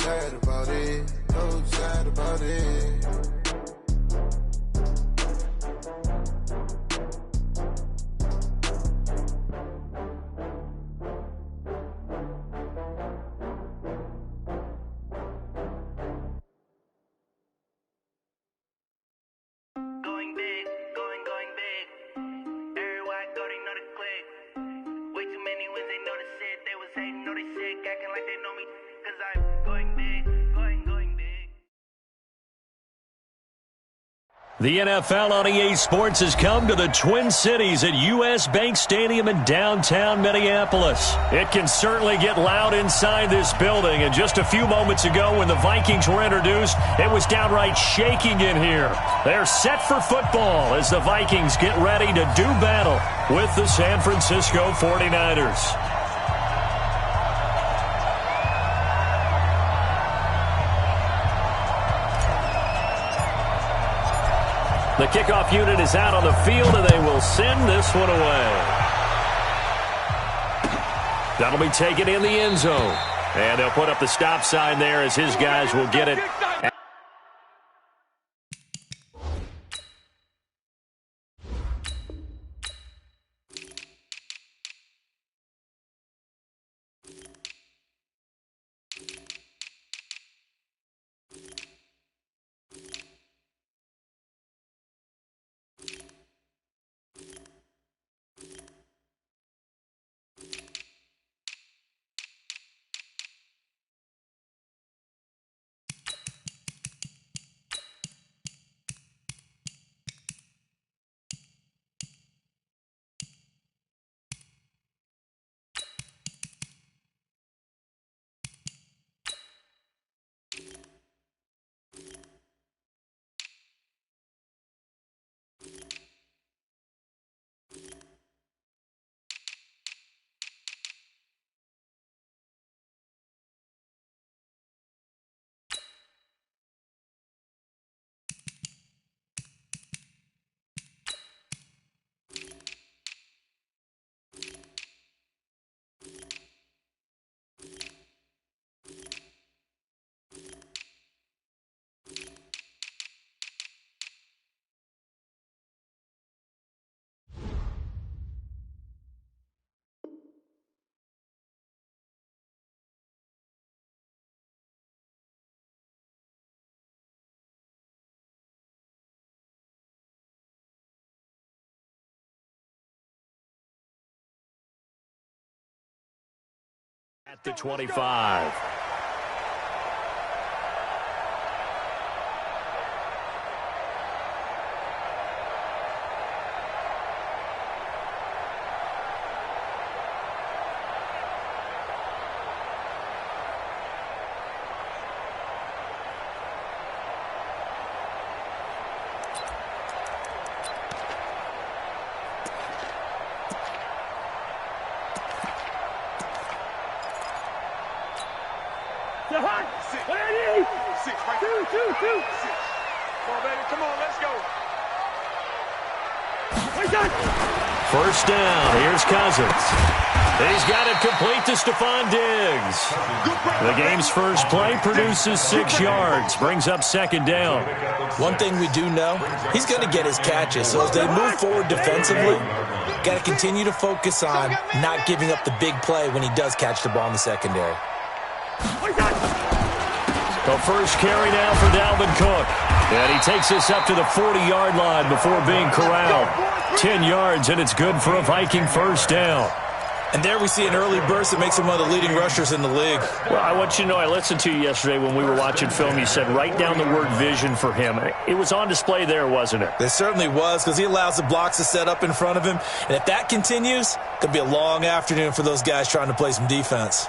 sad about it, so sad about it. The NFL on EA Sports has come to the Twin Cities at U.S. Bank Stadium in downtown Minneapolis. It can certainly get loud inside this building, and just a few moments ago when the Vikings were introduced, it was downright shaking in here. They're set for football as the Vikings get ready to do battle with the San Francisco 49ers. The kickoff unit is out on the field, and they will send this one away. That'll be taken in the end zone. And they'll put up the stop sign there as his guys will get it. At the 25. First down. Here's Cousins. He's got it complete to Stephon Diggs. The game's first play produces 6 yards. Brings up second down. One thing we do know, he's going to get his catches. So as they move forward defensively, got to continue to focus on not giving up the big play when he does catch the ball in the secondary. The first carry now for Dalvin Cook. And he takes us up to the 40-yard line before being corralled. 10 yards, and it's good for a Viking first down. And there we see an early burst that makes him one of the leading rushers in the league. Well, I want you to know, I listened to you yesterday when we were watching film. You said write down the word vision for him. It was on display there, wasn't it? It certainly was, because he allows the blocks to set up in front of him. And if that continues, it could be a long afternoon for those guys trying to play some defense.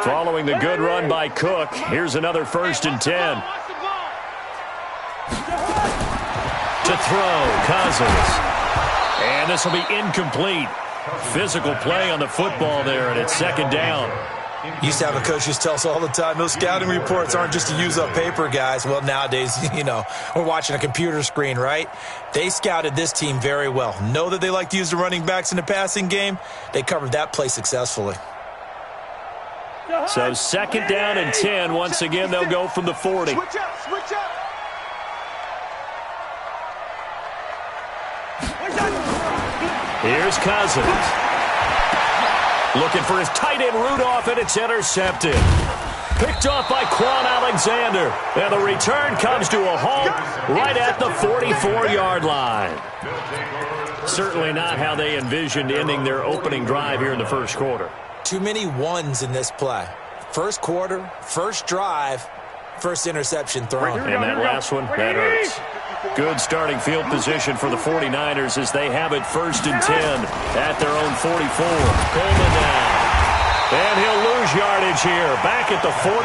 Following the good run by Cook, here's another 1st and 10. To throw, Cousins. And this will be incomplete. Physical play on the football there, and it's second down. Used to have a coach just tell us all the time, those scouting reports aren't just to use up paper, guys. Well, nowadays, we're watching a computer screen, right? They scouted this team very well. Know that they like to use the running backs in the passing game. They covered that play successfully. So 2nd down and 10. Once again, they'll go from the 40. Switch up. Here's Cousins. Looking for his tight end Rudolph, and it's intercepted. Picked off by Quan Alexander. And the return comes to a halt right at the 44-yard line. Certainly not how they envisioned ending their opening drive here in the first quarter. Too many ones in this play. First quarter, first drive, first interception thrown. And that last one, that hurts. Good starting field position for the 49ers as they have it 1st and 10 at their own 44. Coleman now. And he'll lose yardage here, back at the 41.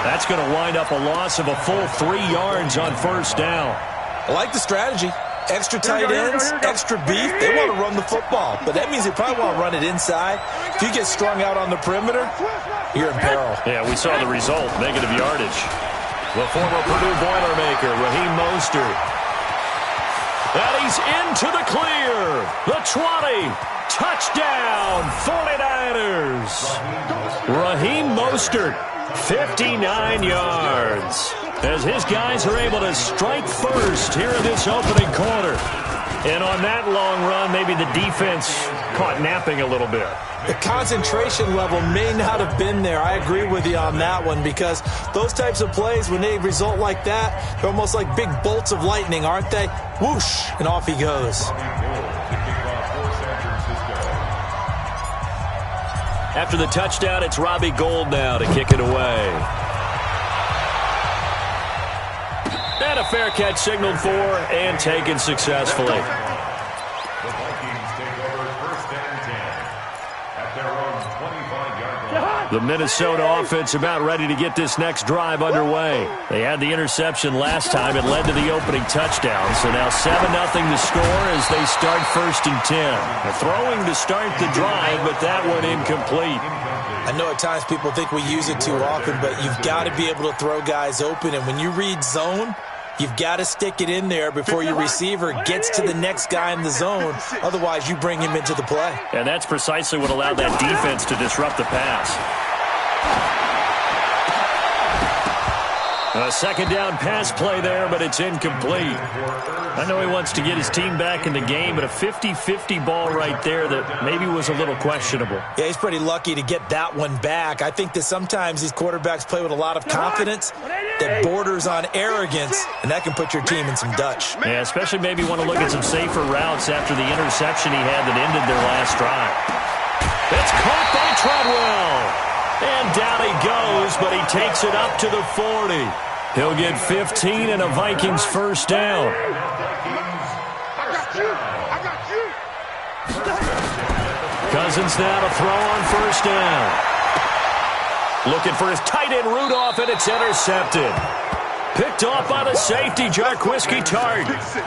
That's going to wind up a loss of a full 3 yards on 1st down. I like the strategy. Extra tight ends, extra beef. They want to run the football, but that means they probably want to run it inside. If you get strung out on the perimeter, you're in peril. Yeah, we saw the result, negative yardage. The former Purdue Boilermaker, Raheem Mostert. And he's into the clear. The 20. Touchdown, 49ers. Raheem Mostert, 59 yards. As his guys are able to strike first here in this opening quarter. And on that long run, maybe the defense caught napping a little bit. The concentration level may not have been there. I agree with you on that one because those types of plays, when they result like that, they're almost like big bolts of lightning, aren't they? Whoosh, and off he goes. After the touchdown, it's Robbie Gould now to kick it away. And a fair catch signaled for and taken successfully. The Minnesota offense about ready to get this next drive underway. They had the interception last time. It led to the opening touchdown. So now 7-0 to score as they start 1st and 10. They're throwing to start the drive, but that one incomplete. I know at times people think we use it too often, but you've got to be able to throw guys open. And when you read zone, you've got to stick it in there before your receiver gets to the next guy in the zone. Otherwise, you bring him into the play. And that's precisely what allowed that defense to disrupt the pass. A 2nd down pass play there, but it's incomplete. I know he wants to get his team back in the game, but a 50-50 ball right there that maybe was a little questionable. Yeah, he's pretty lucky to get that one back. I think that sometimes these quarterbacks play with a lot of confidence that borders on arrogance, and that can put your team in some Dutch. Yeah, especially maybe want to look at some safer routes after the interception he had that ended their last drive. It's caught by Treadwell. And down he goes, but he takes it up to the 40. He'll get 15 and a Vikings 1st down. I got you. Cousins now to throw on 1st down. Looking for his tight end Rudolph, and it's intercepted. Picked off by the safety, Jarquiski Tart.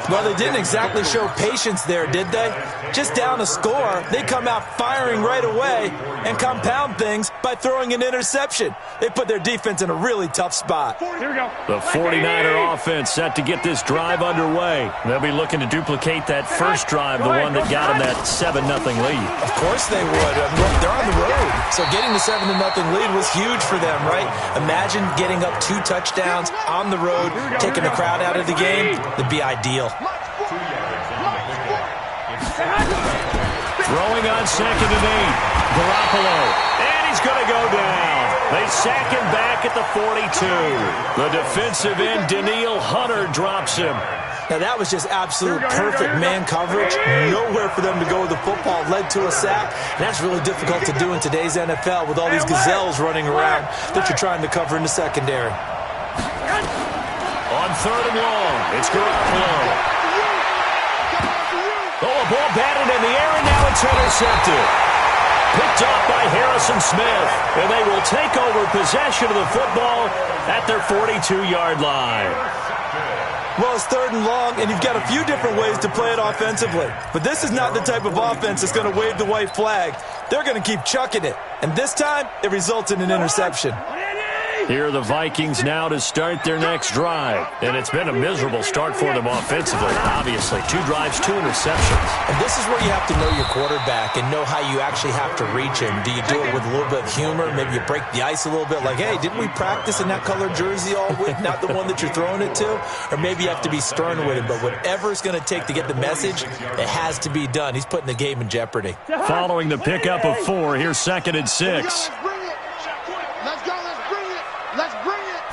Well, they didn't exactly show patience there, did they? Just down a score, they come out firing right away and compound things by throwing an interception. They put their defense in a really tough spot. Here we go. The 49er offense set to get this drive underway. They'll be looking to duplicate that first drive, the one that got them that 7-0 lead. Of course they would. They're on the road. So getting the 7-0 lead was huge for them, right? Imagine getting up 2 touchdowns on the road, taking the crowd out of the game. That'd be ideal. Throwing on 2nd and 8. Garoppolo. And he's going to go down. They sack him back at the 42. The defensive end, Danielle Hunter, drops him. Now, that was just absolute perfect man coverage. Nowhere for them to go with the football. Led to a sack. And that's really difficult to do in today's NFL with all these gazelles running around that you're trying to cover in the secondary. On 3rd and long, it's Garoppolo. Oh, a ball batted in the air, and now it's intercepted. Picked off by Harrison Smith, and they will take over possession of the football at their 42-yard line. Well, it's 3rd and long, and you've got a few different ways to play it offensively. But this is not the type of offense that's going to wave the white flag. They're going to keep chucking it. And this time, it results in an interception. Here are the Vikings now to start their next drive. And it's been a miserable start for them offensively, obviously. 2 drives, 2 interceptions. And this is where you have to know your quarterback and know how you actually have to reach him. Do you do it with a little bit of humor? Maybe you break the ice a little bit like, hey, didn't we practice in that colored jersey all week? Not the one that you're throwing it to? Or maybe you have to be stern with him. But whatever it's going to take to get the message, it has to be done. He's putting the game in jeopardy. Following the pickup of 4, here's 2nd and 6. Let's go, let's bring it. Let's bring it.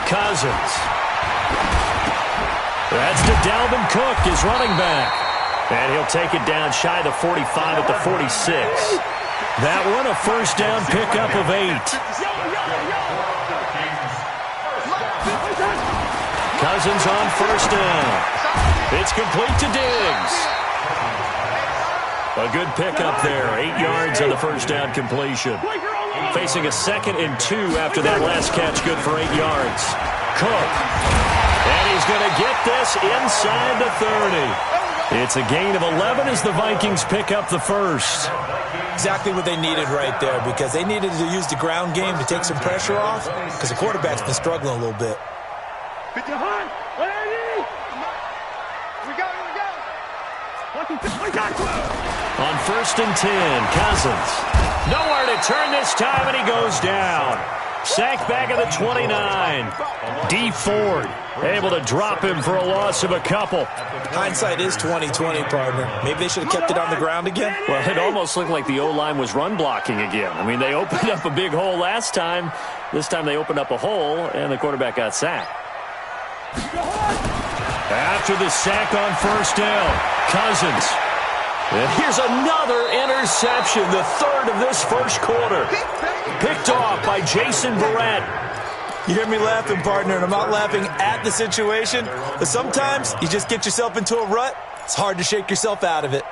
Cousins. That's to Dalvin Cook, his running back. And he'll take it down shy of the 45 at the 46. That one a first down pickup of 8. Cousins on first down. It's complete to Diggs. A good pickup there. 8 yards on the first down completion. Facing a 2nd and 2 after that last catch, good for 8 yards. Cook. And he's going to get this inside the 30. It's a gain of 11 as the Vikings pick up the first. Exactly what they needed right there, because they needed to use the ground game to take some pressure off, because the quarterback's been struggling a little bit. On first and 10, Cousins. Nowhere to turn this time, and he goes down. Sacked back at the 29. D. Ford able to drop him for a loss of a couple. Hindsight is 20/20, partner. Maybe they should have kept it on the ground again. Well, it almost looked like the O-line was run blocking again. I mean, they opened up a big hole last time. This time they opened up a hole, and the quarterback got sacked. After the sack on first down, Cousins. And here's another interception, the 3rd of this first quarter. Picked off by Jason Verrett. You hear me laughing, partner, and I'm not laughing at the situation, but sometimes you just get yourself into a rut. It's hard to shake yourself out of it.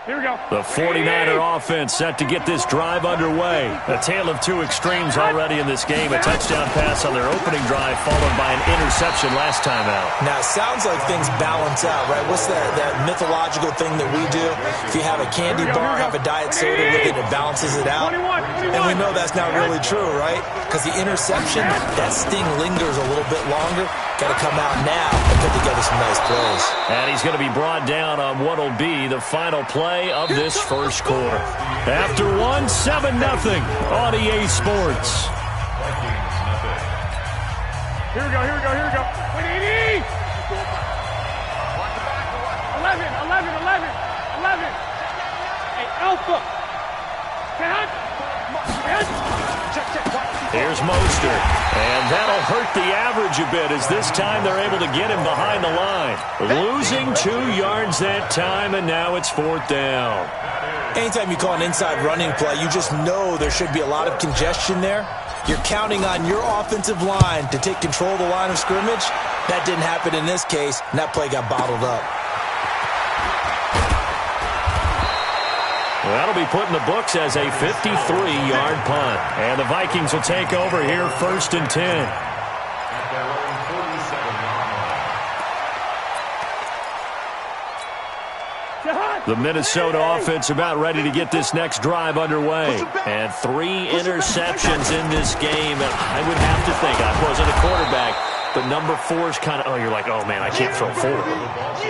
Here we go. The 49er offense set to get this drive underway. A tale of 2 extremes already in this game. A touchdown pass on their opening drive, followed by an interception last time out. Now, it sounds like things balance out, right? What's that mythological thing that we do? If you have a candy bar, have a diet soda with it, it balances it out. And we know that's not really true, right? Because the interception, that sting lingers a little bit longer. Got to come out now and put together some nice plays. And he's going to be brought down on what will be the final play of this first quarter. After 1, 7-0 on EA Sports. Here we go, here we go, here we go. 180! 11. Hey, Alpha. Here's Mostert, and that'll hurt the average a bit as this time they're able to get him behind the line. Losing 2 yards that time, and now it's 4th down. Anytime you call an inside running play, you just know there should be a lot of congestion there. You're counting on your offensive line to take control of the line of scrimmage. That didn't happen in this case, and that play got bottled up. That'll be put in the books as a 53-yard punt. And the Vikings will take over here 1st and 10. The Minnesota offense about ready to get this next drive underway. And 3 interceptions in this game. And I would have to think, I wasn't a quarterback, but number 4 is kind of, you're like, oh, man, I can't throw 4.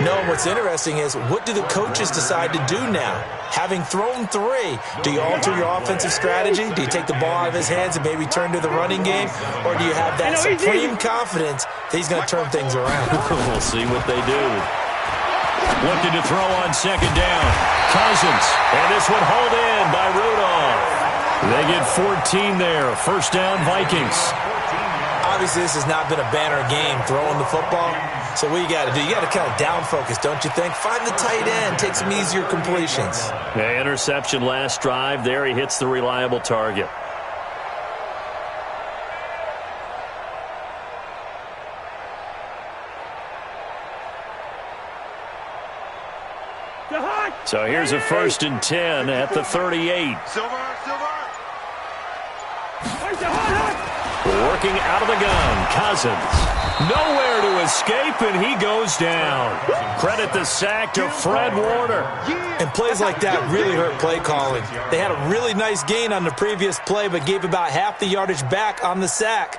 No, what's interesting is, what do the coaches decide to do now? Having thrown 3, do you alter your offensive strategy? Do you take the ball out of his hands and maybe turn to the running game? Or do you have that supreme confidence that he's going to turn things around? We'll see what they do. Looking to throw on 2nd down. Cousins. And this one hauled in by Rudolph. They get 14 there. First down, Vikings. Obviously, this has not been a banner game throwing the football. So what you got to do, you got to kind of down focus, don't you think? Find the tight end, take some easier completions. Yeah, interception last drive. There he hits the reliable target. So here's a 1st and 10 at the 38. Working out of the gun, Cousins. Nowhere to escape, and he goes down. Credit the sack to Fred Warner. And plays like that really hurt play calling. They had a really nice gain on the previous play, but gave about half the yardage back on the sack.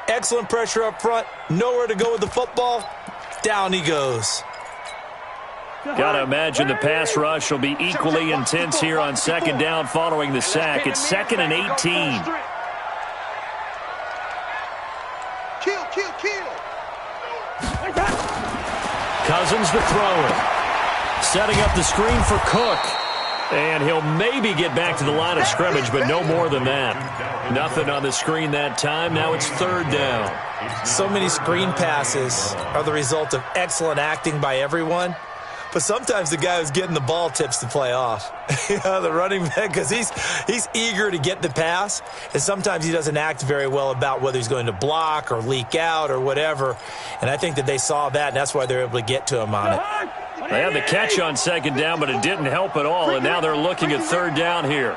Excellent pressure up front. Nowhere to go with the football. Down he goes. Got to imagine the pass rush will be equally intense here on second down following the sack. It's 2nd and 18. Kill. Cousins to throw it. Setting up the screen for Cook. And he'll maybe get back to the line of scrimmage, but no more than that. Nothing on the screen that time. Now it's 3rd down. So many screen passes are the result of excellent acting by everyone. But sometimes the guy who's getting the ball tips the play off. The running back, because he's eager to get the pass, and sometimes he doesn't act very well about whether he's going to block or leak out or whatever. And I think that they saw that, and that's why they're able to get to him on it. They had the catch on 2nd down, but it didn't help at all, and now they're looking at 3rd down here.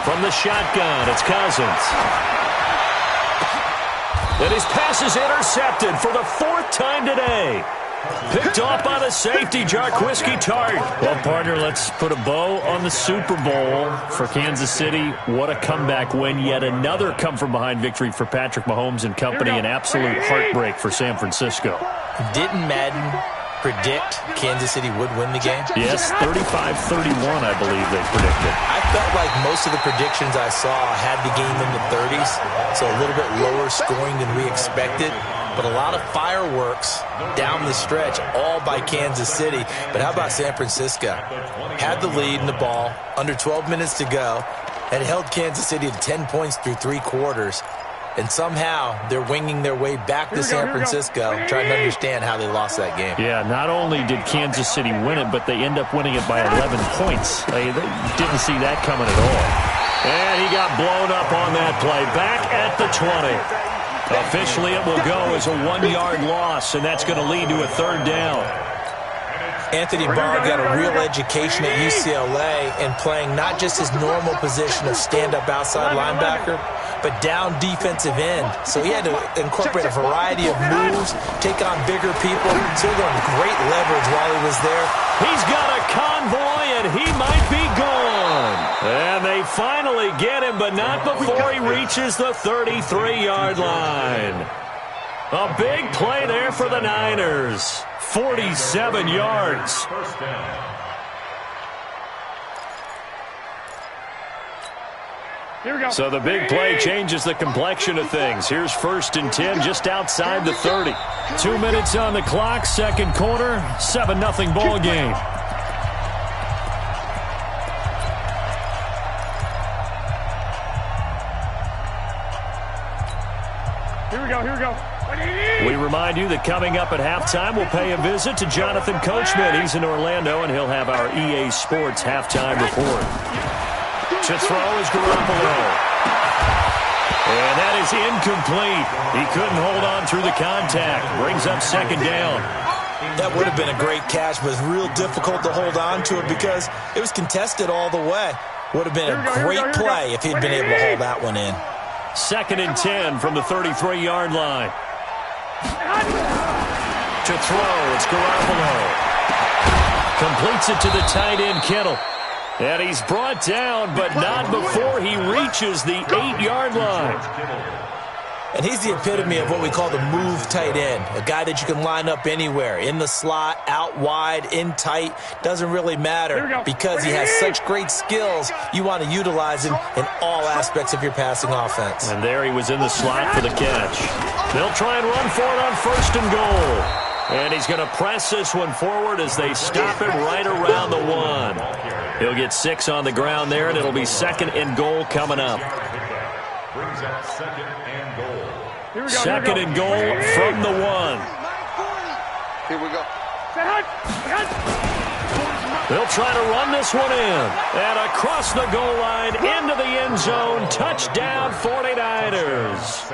From the shotgun, it's Cousins. And his pass is intercepted for the 4th time today. Picked off by the safety, Jarquiski Tart. Well, partner, let's put a bow on the Super Bowl for Kansas City. What a comeback win. Yet another come-from-behind victory for Patrick Mahomes and company. An absolute heartbreak for San Francisco. Didn't Madden predict Kansas City would win the game? Yes, 35-31, I believe they predicted. I felt like most of the predictions I saw had the game in the 30s, so a little bit lower scoring than we expected. But a lot of fireworks down the stretch, all by Kansas City. But how about San Francisco? Had the lead in the ball, under 12 minutes to go, and held Kansas City to 10 points through 3 quarters. And somehow they're winging their way back to San Francisco, trying to understand how they lost that game. Yeah, not only did Kansas City win it, but they end up winning it by 11 points. They didn't see that coming at all. And he got blown up on that play. Back at the 20. Officially, it will go as a 1-yard loss, and that's going to lead to a 3rd down. Anthony Barr got a real education at UCLA in playing not just his normal position of stand-up outside linebacker, but down defensive end. So he had to incorporate a variety of moves, take on bigger people. So he got great leverage while he was there. He's got a convoy, and he might be gone. And they finally get him, but not before he reaches the 33-yard line. A big play there for the Niners. 47 yards. So the big play changes the complexion of things. Here's 1st and 10 just outside the 30. 2 minutes on the clock, 2nd quarter, 7-0 ball game. Here we go. We remind you that coming up at halftime, we'll pay a visit to Jonathan Coachman. He's in Orlando, and he'll have our EA Sports halftime report. To throw is Garoppolo. And that is incomplete. He couldn't hold on through the contact. Brings up 2nd down. That would have been a great catch, but it's real difficult to hold on to it because it was contested all the way. Would have been a great play if he'd been able to hold that one in. 2nd and 10 from the 33-yard line. To throw, it's Garoppolo. Completes it to the tight end, Kittle. And he's brought down, but not before he reaches the 8-yard line. And he's the epitome of what we call the move tight end, a guy that you can line up anywhere, in the slot, out wide, in tight, doesn't really matter because he has such great skills. You want to utilize him in all aspects of your passing offense. And there he was in the slot for the catch. They'll try and run for it on 1st and goal. And he's going to press this one forward as they stop him right around the 1. He'll get 6 on the ground there, and it'll be 2nd and goal coming up. Brings out 2nd and goal. 2nd and goal from the 1. Here we go. They'll try to run this one in. And across the goal line, into the end zone. Touchdown, 49ers.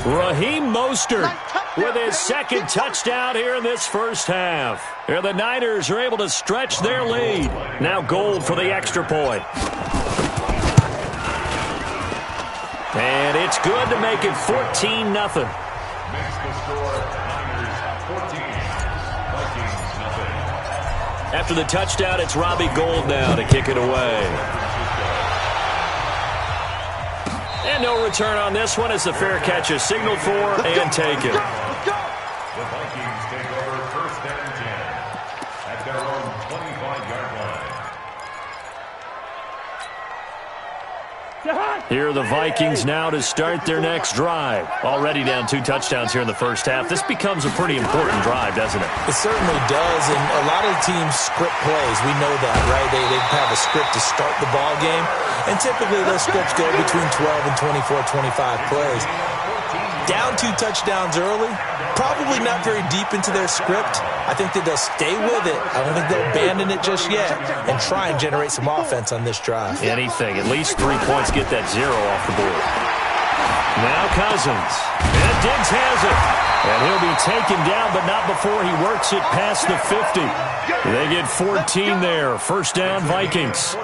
Raheem Mostert with his 2nd touchdown here in this first half. Here the Niners are able to stretch their lead. Now Gold for the extra point. And it's good to make it 14-0. Makes the score Niners 14, Vikings nothing. After the touchdown, it's Robbie Gould now to kick it away. And no return on this one as the fair catch is signaled for and taken. The Vikings take over first and 10 at their own 25-yard line. Here are the Vikings now to start their next drive. Already down 2 touchdowns here in the first half. This becomes a pretty important drive, doesn't it? It certainly does, and a lot of teams script plays. We know that, right? They have a script to start the ball game, and typically those scripts go between 12 and 24, 25 plays. Down 2 touchdowns early, probably not very deep into their script. I think that they'll stay with it. I don't think they'll abandon it just yet and try and generate some offense on this drive. Anything. At least 3 points, get that 0 off the board. Now Cousins. And Diggs has it. And he'll be taken down, but not before he works it past the 50. They get 14 there. First down, Vikings.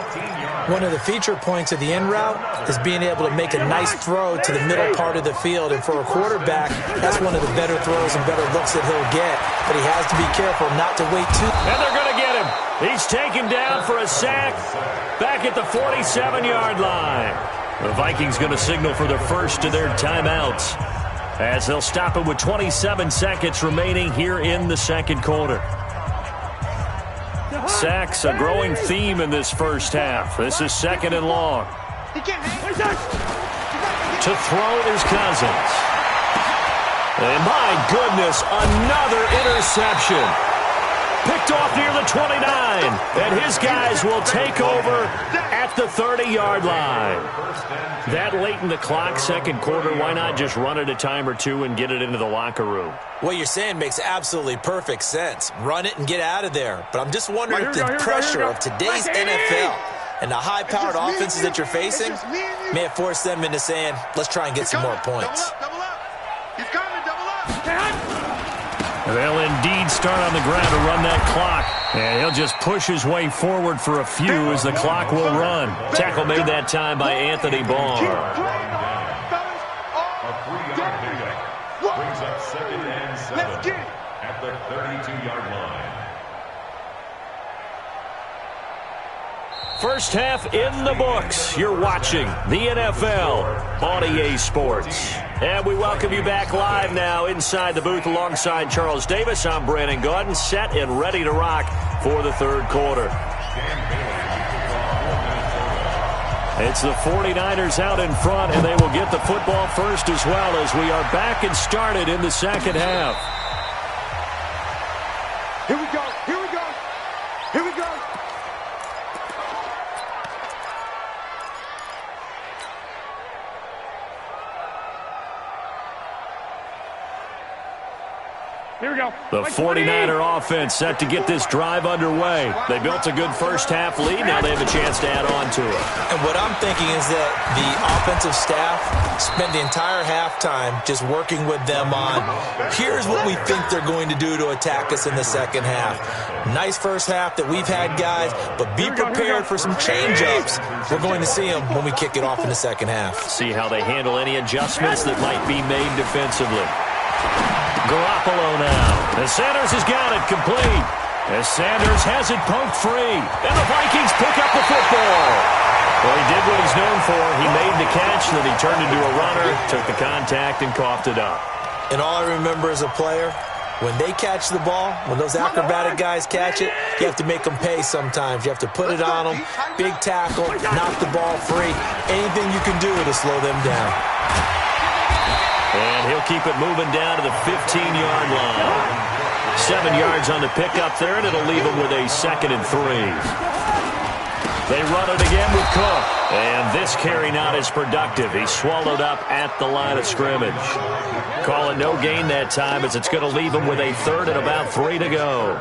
One of the feature points of the in route is being able to make a nice throw to the middle part of the field. And for a quarterback, that's one of the better throws and better looks that he'll get. But he has to be careful not to wait too. And they're going to get him. He's taken down for a sack back at the 47-yard line. The Vikings going to signal for the first of their timeouts as they'll stop it with 27 seconds remaining here in the second quarter. Sacks, a growing theme in this first half. This is second and long. To throw is Cousins. And my goodness, another interception. Picked off near the 29. And his guys will take over at the 30-yard line. That late in the clock, second quarter, why not just run it a time or two and get it into the locker room? What you're saying makes absolutely perfect sense. Run it and get out of there. But I'm just wondering if the pressure of today's NFL and the high-powered offenses that you're facing may have forced them into saying, let's try and get some more points. Double up. He's coming, double up. They'll indeed start on the ground to run that clock. And he'll just push his way forward for a few as the clock will run. Tackle made that time by Anthony Barr. A 3-yard pickup brings up second and 7 at the 32-yard line. First half in the books. You're watching the NFL on EA Sports. And we welcome you back live now inside the booth alongside Charles Davis. I'm Brandon Gaudin, set and ready to rock for the third quarter. It's the 49ers out in front, and they will get the football first as well as we are back and started in the second half. Here we go. Here we go. Here we go. Here we go. The 49er offense set to get this drive underway. They built a good first half lead. Now they have a chance to add on to it. And what I'm thinking is that the offensive staff spent the entire halftime just working with them on, here's what we think they're going to do to attack us in the second half. Nice first half that we've had, guys, but be prepared for some change-ups. We're going to see them when we kick it off in the second half. See how they handle any adjustments that might be made defensively. Garoppolo now. And Sanders has got it complete. As Sanders has it poked free. And the Vikings pick up the football. Well, he did what he's known for. He made the catch, then he turned into a runner, took the contact, and coughed it up. And all I remember as a player, when they catch the ball, when those acrobatic guys catch it, you have to make them pay sometimes. You have to put it on them, big tackle, knock the ball free. Anything you can do to slow them down. And he'll keep it moving down to the 15-yard line. 7 yards on the pickup there, and it'll leave him with a 2nd and 3. They run it again with Cook. And this carry not as productive. He's swallowed up at the line of scrimmage. Call it no gain that time as it's going to leave him with a 3rd and about 3 to go.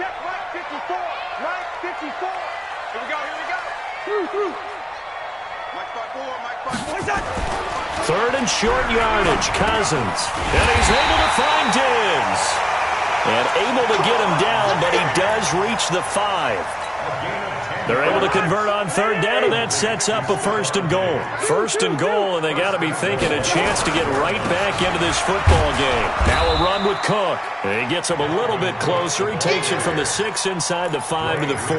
Check right 54. Right 54. Here we go. Here we go. Mike 5-4. Mike 5-4. What's that? 3rd and short yardage, Cousins. And he's able to find Diggs. And able to get him down, but he does reach the 5. A gain of 10 They're able to convert on third down, and that sets up a first and goal. First and goal, and they got to be thinking a chance to get right back into this football game. Now a run with Cook. He gets him a little bit closer. He takes it from the 6 inside the 5 to the 4.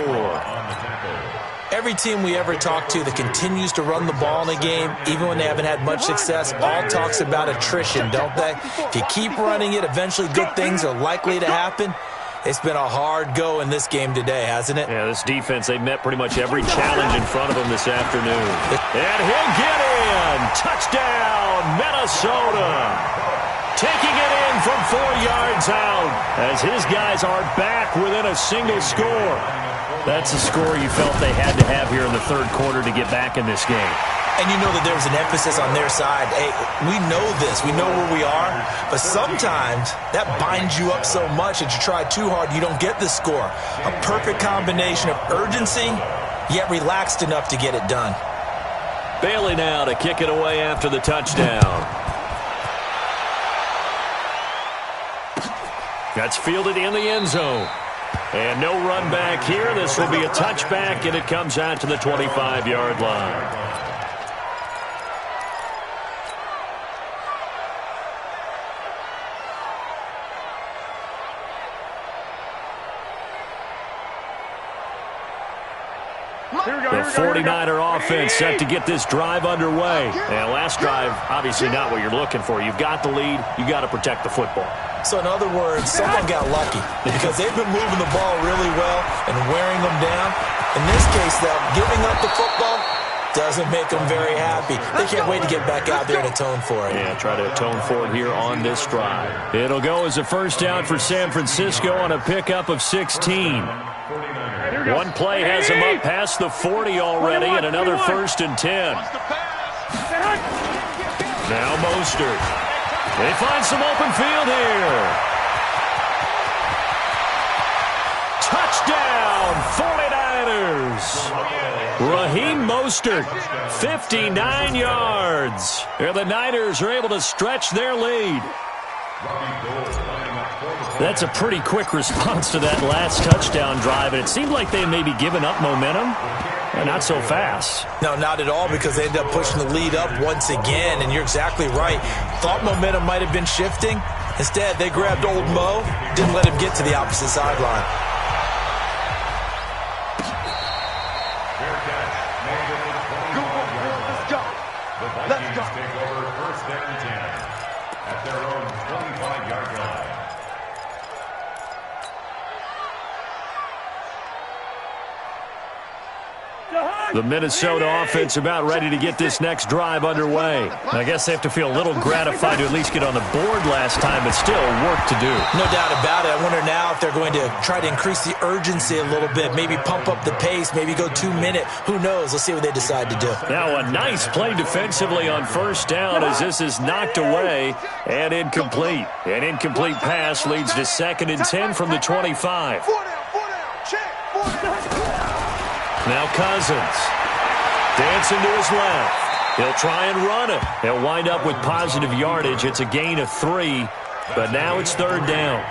Every team we ever talk to that continues to run the ball in a game, even when they haven't had much success, all talks about attrition, don't they? If you keep running it, eventually good things are likely to happen. It's been a hard go in this game today, hasn't it? Yeah, this defense, they met pretty much every challenge in front of them this afternoon. And he'll get in. Touchdown, Minnesota. Taking it in from 4 yards out as his guys are back within a single score. That's a score you felt they had to have here in the third quarter to get back in this game. And you know that there's an emphasis on their side. Hey, we know this. We know where we are. But sometimes that binds you up so much that you try too hard, you don't get the score. A perfect combination of urgency, yet relaxed enough to get it done. Bailey now to kick it away after the touchdown. That's fielded in the end zone. And no run back here. This will be a touchback, and it comes out to the 25-yard line. The 49er offense set to get this drive underway. And last drive, obviously not what you're looking for. You've got the lead. You got to protect the football. So in other words, someone got lucky because they've been moving the ball really well and wearing them down. In this case, though, giving up the football doesn't make them very happy. They can't wait to get back out there and atone for it. Yeah, try to atone for it here on this drive. It'll go as a first down for San Francisco on a pickup of 16. One play has him up past the 40 already, and another first and 10. Now Mostert. They find some open field here. Touchdown, 49ers. Raheem Mostert, 59 yards. And the Niners are able to stretch their lead. That's a pretty quick response to that last touchdown drive, and it seemed like they may be giving up momentum. Not so fast. No, not at all, because they ended up pushing the lead up once again, and you're exactly right. Thought momentum might have been shifting. Instead, they grabbed old Mo, didn't let him get to the opposite sideline. Let's go. Take over first and 10 at their own 25-yard line. The Minnesota offense about ready to get this next drive underway. I guess they have to feel a little gratified to at least get on the board last time, but still work to do. No doubt about it. I wonder now if they're going to try to increase the urgency a little bit, maybe pump up the pace, maybe go 2-minute. Who knows? Let's see what they decide to do. Now a nice play defensively on first down as this is knocked away and incomplete. An incomplete pass leads to 2nd and 10 from the 25. Now Cousins, dancing to his left. He'll try and run it. He'll wind up with positive yardage. It's a gain of 3, but now it's 3rd down.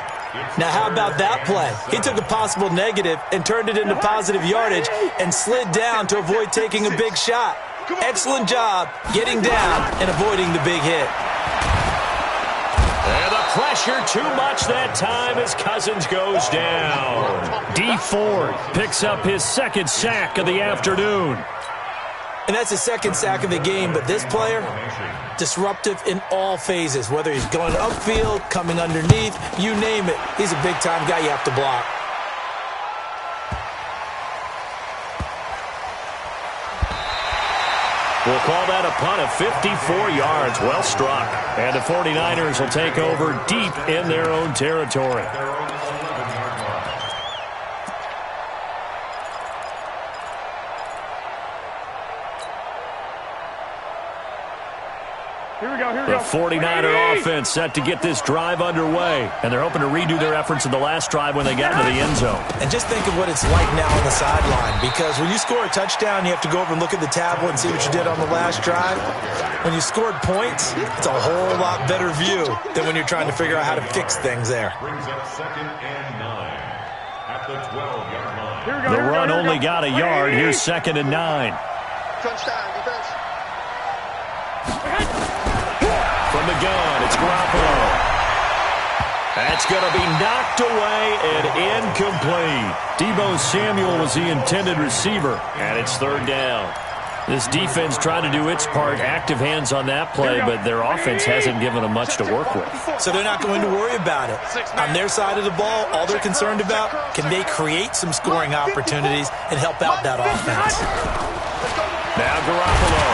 Now how about that play? He took a possible negative and turned it into positive yardage and slid down to avoid taking a big shot. Excellent job getting down and avoiding the big hit. And the pressure too much that time as Cousins goes down. D Ford picks up his 2nd sack of the afternoon. And that's his 2nd sack of the game, but this player, disruptive in all phases, whether he's going upfield, coming underneath, you name it. He's a big-time guy you have to block. We'll call that a punt of 54 yards. Well struck. And the 49ers will take over deep in their own territory. The 49er offense set to get this drive underway. And they're hoping to redo their efforts in the last drive when they got into the end zone. And just think of what it's like now on the sideline. Because when you score a touchdown, you have to go over and look at the tablet and see what you did on the last drive. When you scored points, it's a whole lot better view than when you're trying to figure out how to fix things there. Brings up 2nd and 9 at at the 12-yard line. The run only got a yard. Here's 2nd and 9. Touchdown, defense. From the gun, it's Garoppolo. That's going to be knocked away and incomplete. Deebo Samuel was the intended receiver, and it's 3rd down. This defense tried to do its part, active hands on that play, but their offense hasn't given them much to work with. So they're not going to worry about it. On their side of the ball, all they're concerned about, can they create some scoring opportunities and help out that offense? Now Garoppolo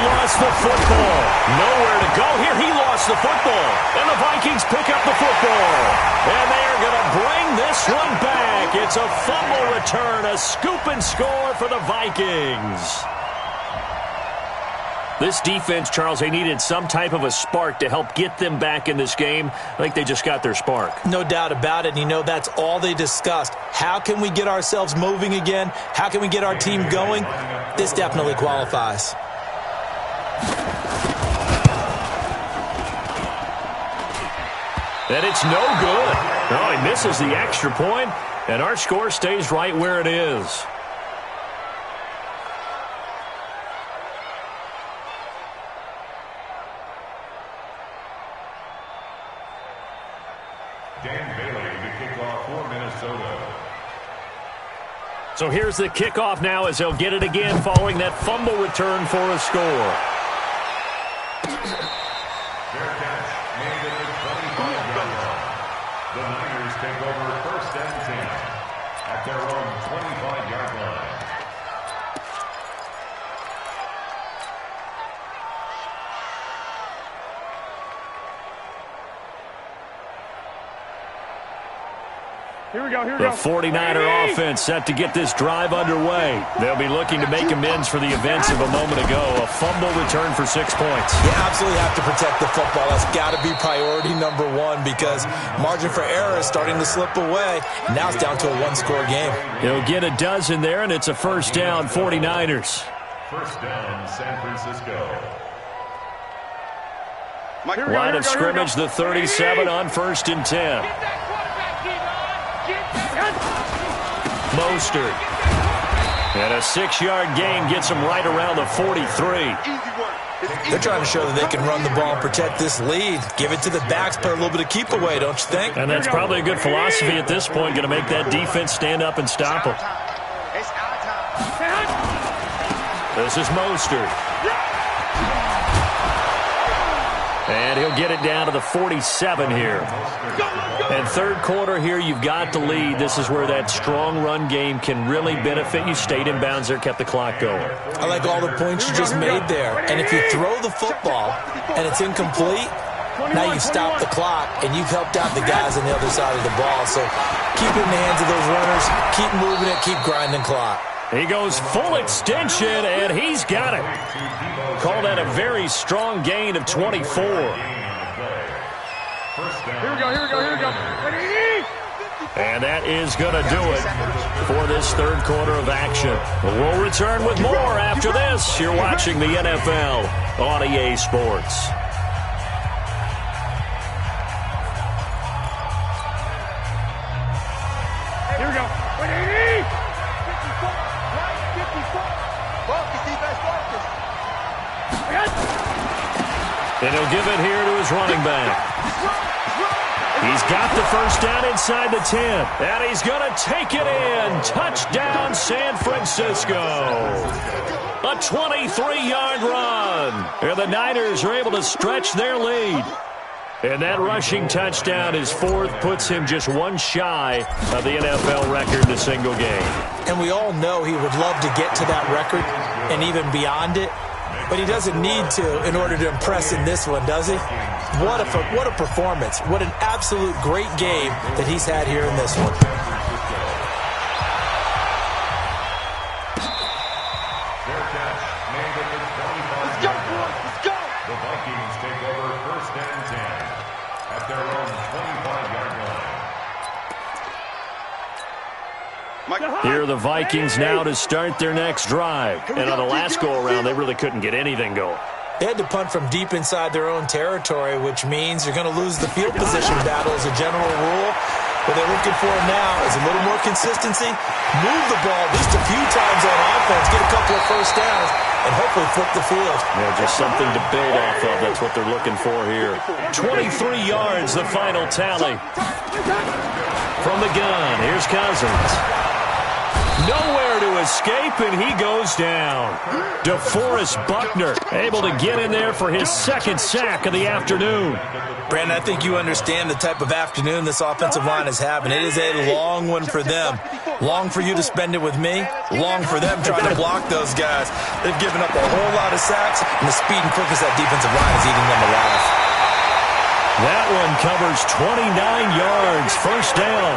lost the football. Nowhere to go here. He lost the football. And the Vikings pick up the football. And they are going to bring this one back. It's a fumble return, a scoop and score for the Vikings. This defense, Charles, they needed some type of a spark to help get them back in this game. I think they just got their spark. No doubt about it. And you know, that's all they discussed. How can we get ourselves moving again? How can we get our team going? This definitely qualifies. And it's no good. Oh, he misses the extra point, and our score stays right where it is. Dan Bailey to kick off for Minnesota. So here's the kickoff now as they'll get it again following that fumble return for a score. Fair catch made at the 25-yard line. The Niners take over 1st and 10 at their own 25-yard line. The 49er offense set to get this drive underway. They'll be looking to make amends for the events of a moment ago. A fumble return for 6 points. You absolutely have to protect the football. That's got to be priority number one because margin for error is starting to slip away. Now it's down to a one-score game. He'll get a dozen there, and it's a 1st down, 49ers. 1st down, San Francisco. Line of scrimmage, the 37 on 1st and 10. Mostert. And a 6-yard gain gets him right around the 43. They're trying to show that they can run the ball and protect this lead. Give it to the backs, put a little bit of keep away, don't you think? And that's probably a good philosophy at this point, going to make that defense stand up and stop them. This is Mostert. And he'll get it down to the 47 here. And 3rd quarter here, you've got the lead. This is where that strong run game can really benefit you. Stayed in bounds there, kept the clock going. I like all the points you just made there. And if you throw the football and it's incomplete, now you stop the clock and you've helped out the guys on the other side of the ball. So keep it in the hands of those runners. Keep moving it. Keep grinding clock. He goes full extension, and he's got it. Call that a very strong gain of 24. Here we go. And that is going to do it for this 3rd quarter of action. We'll return with more after this. You're watching the NFL on EA Sports. Here we go. And he'll give it here to his running back. He's got the 1st down inside the 10. And he's going to take it in. Touchdown, San Francisco. A 23-yard run. And the Niners are able to stretch their lead. And that rushing touchdown is 4th, puts him just one shy of the NFL record in a single game. And we all know he would love to get to that record and even beyond it. But he doesn't need to in order to impress in this one, does he? What a performance. What an absolute great game that he's had here in this one. Fair catch made at the 25-yard line. Let's go. The Vikings take over 1st and 10 at their own 25-yard line. Here are the Vikings now to start their next drive. And on the last go-around, they really couldn't get anything going. They had to punt from deep inside their own territory, which means you're going to lose the field position battle as a general rule. What they're looking for now is a little more consistency, move the ball at least a few times on offense, get a couple of first downs, and hopefully flip the field. Yeah, just something to build off of. That's what they're looking for here. 23 yards, the final tally. From the gun, here's Cousins. Nowhere to escape, and he goes down. DeForest Buckner able to get in there for his second sack of the afternoon. Brandon, I think you understand the type of afternoon this offensive line is having. It is a long one for them. Long for you to spend it with me. Long for them trying to block those guys. They've given up a whole lot of sacks, and the speed and quickness of that defensive line is eating them alive. That one covers 29 yards. First down.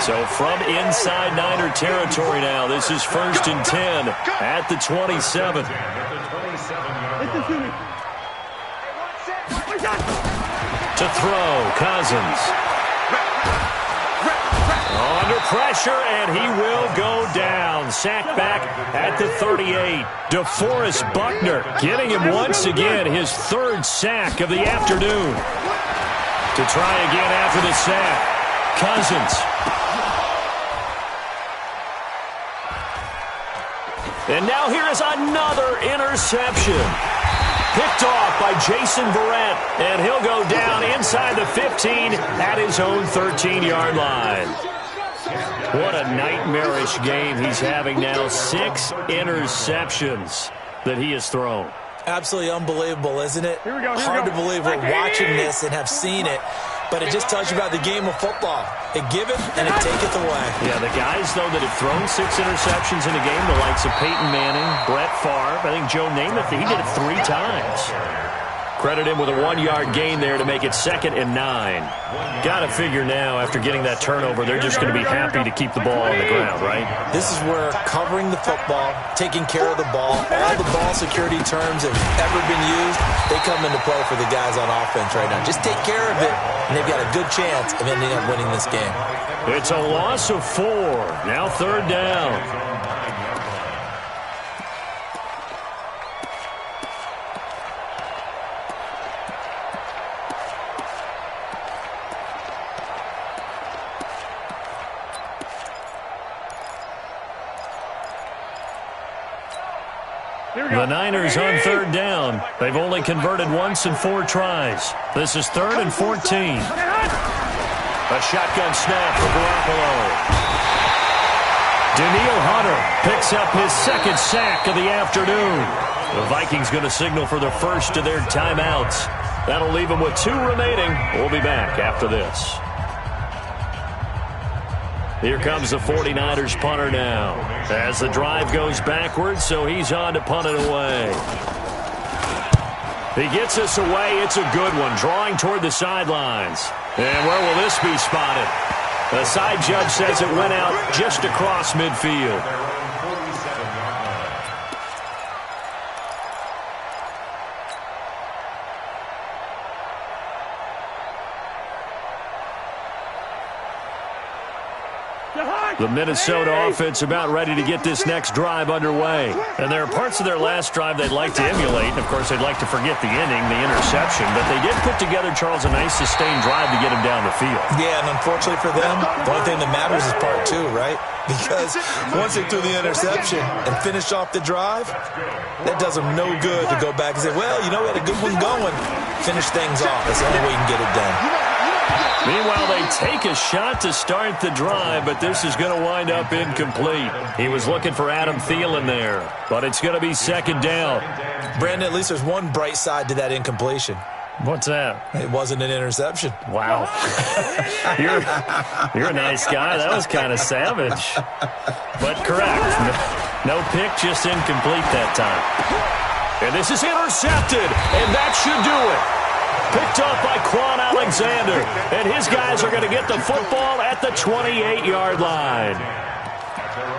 So from inside Niner territory now, this is 1st and 10 at the 27. To throw, Cousins. Under pressure, and he will go down. Sacked back at the 38. DeForest Buckner getting him once again, his 3rd sack of the afternoon. To try again after the sack, Cousins. And now here is another interception. Picked off by Jason Verrett, and he'll go down inside the 15 at his own 13-yard line. What a nightmarish game he's having now. 6 interceptions that he has thrown. Absolutely unbelievable, isn't it? Hard to believe we're watching this and have seen it, but it just tells you about the game of football. It giveth and it taketh away. Yeah, the guys, though, that have thrown 6 interceptions in a game, the likes of Peyton Manning, Brett Favre, I think Joe Namath, he did it 3 times. Credit him with a 1-yard gain there to make it 2nd and 9. Got to figure now, after getting that turnover, they're just going to be happy to keep the ball on the ground, right? This is where covering the football, taking care of the ball, all the ball security terms have ever been used, they come into play for the guys on offense right now. Just take care of it, and they've got a good chance of ending up winning this game. It's a loss of 4. Now 3rd down. The Niners on 3rd down. They've only converted once in 4 tries. This is 3rd and 14. A shotgun snap for Garoppolo. Danielle Hunter picks up his 2nd sack of the afternoon. The Vikings going to signal for the first of their timeouts. That'll leave them with 2 remaining. We'll be back after this. Here comes the 49ers punter now. As the drive goes backwards, so he's on to punt it away. He gets us away. It's a good one. Drawing toward the sidelines. And where will this be spotted? The side judge says it went out just across midfield. The Minnesota offense about ready to get this next drive underway. And there are parts of their last drive they'd like to emulate. And, of course, they'd like to forget the ending, the interception. But they did put together, Charles, a nice sustained drive to get him down the field. Yeah, and unfortunately for them, the only thing that matters is part 2, right? Because once they threw the interception and finished off the drive, that does them no good to go back and say, well, you know, we had a good one going. Finish things off. That's the only way you can get it done. Meanwhile, they take a shot to start the drive, but this is going to wind up incomplete. He was looking for Adam Thielen there, but it's going to be 2nd down. Brandon, at least there's one bright side to that incompletion. What's that? It wasn't an interception. Wow. You're a nice guy. That was kind of savage. But correct. No pick, just incomplete that time. And this is intercepted, and that should do it. Picked off by Quan Alexander. And his guys are going to get the football at the 28-yard line.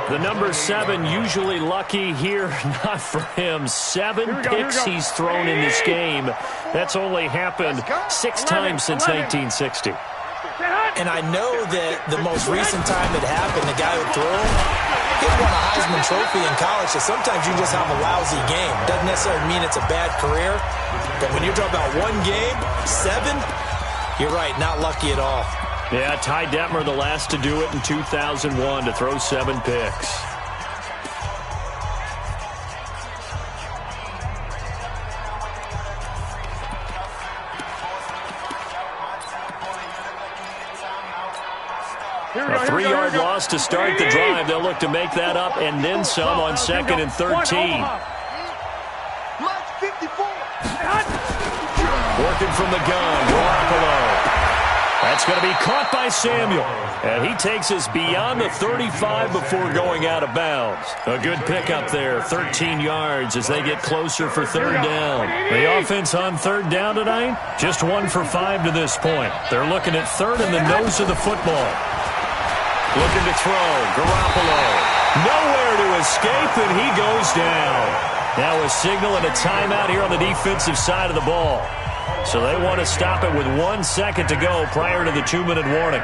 The number 7 usually lucky here. Not for him. 7 picks he's thrown in this game. That's only happened 6 times since 1960. And I know that the most recent time it happened, the guy who threw him, he won a Heisman Trophy in college, so sometimes you just have a lousy game. Doesn't necessarily mean it's a bad career, but when you're talking about one game, 7, You're right, not lucky at all. Yeah, Ty Detmer, the last to do it in 2001, to throw 7 picks. A 3-yard loss to start the drive. They'll look to make that up and then some on 2nd and 13. Working from the gun, Garoppolo. That's going to be caught by Samuel. And he takes us beyond the 35 before going out of bounds. A good pickup there, 13 yards as they get closer for 3rd down. The offense on 3rd down tonight, just 1 for 5 to this point. They're looking at 3rd in the nose of the football. Looking to throw, Garoppolo. Nowhere to escape, and he goes down. Now a signal and a timeout here on the defensive side of the ball. So they want to stop it with 1 second to go prior to the 2-minute warning.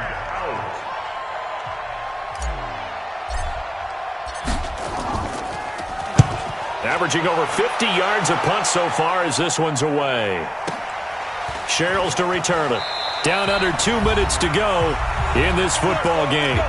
Averaging over 50 yards a punt so far as this one's away. Sherrills to return it. Down under 2 minutes to go in this football game.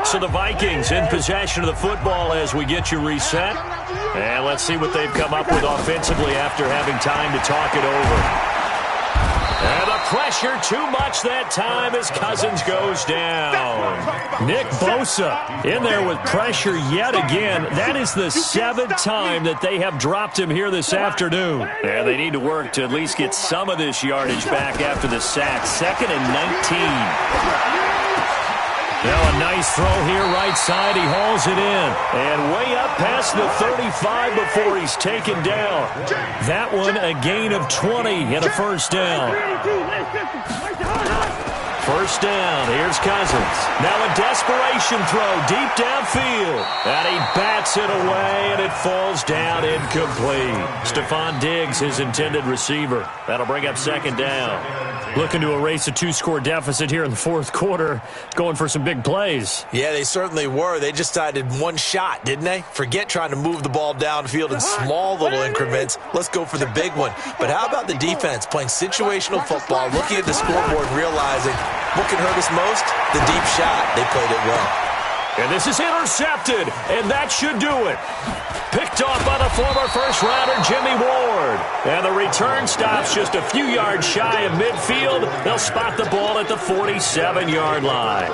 So the Vikings in possession of the football as we get you reset. And let's see what they've come up with offensively after having time to talk it over. And the pressure too much that time as Cousins goes down. Nick Bosa in there with pressure yet again. That is the 7th time that they have dropped him here this afternoon. And they need to work to at least get some of this yardage back after the sack. 2nd and 19. Now a nice throw here right side. He hauls it in. And way up past the 35 before he's taken down. That one a gain of 20 and a 1st down. 1st down. Here's Cousins. Now a desperation throw deep downfield. And he bats it away and it falls down incomplete. Stephon Diggs, his intended receiver. That'll bring up 2nd down. Looking to erase a 2-score deficit here in the 4th quarter. Going for some big plays. Yeah, they certainly were. They just decided one shot, didn't they? Forget trying to move the ball downfield in small little increments. Let's go for the big one. But how about the defense playing situational football, looking at the scoreboard, realizing what can hurt us most? The deep shot. They played it well. And this is intercepted, and that should do it. Picked off by the former first-rounder Jimmy Ward. And the return stops just a few yards shy of midfield. They'll spot the ball at the 47-yard line.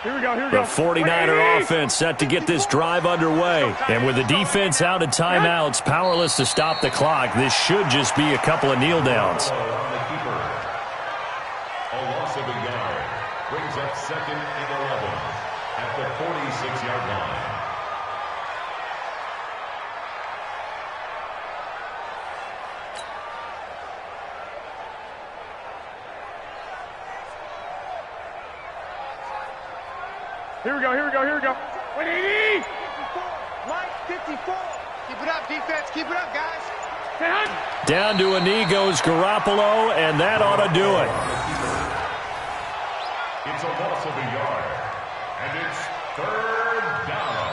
The 49er offense set to get this drive underway. And with the defense out of timeouts, powerless to stop the clock, this should just be a couple of kneel downs. A loss of a yard brings up 2nd and 11 at the 46-yard line. Here we go. 180! Mike, 54. Keep it up, defense. Keep it up, guys. Down to a knee goes Garoppolo, and that ought to do it. It's a loss of a yard, and it's 3rd down.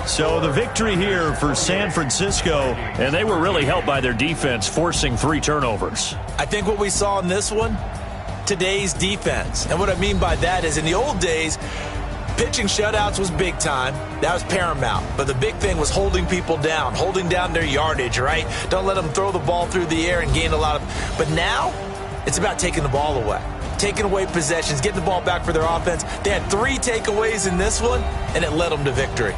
So the victory here for San Francisco, and they were really helped by their defense forcing 3 turnovers. I think what we saw in this one, today's defense. And what I mean by that is in the old days, pitching shutouts was big time. That was paramount. But the big thing was holding people down, holding down their yardage, right? Don't let them throw the ball through the air and gain a lot of... But now, it's about taking the ball away. Taking away possessions, getting the ball back for their offense. They had 3 takeaways in this one, and it led them to victory.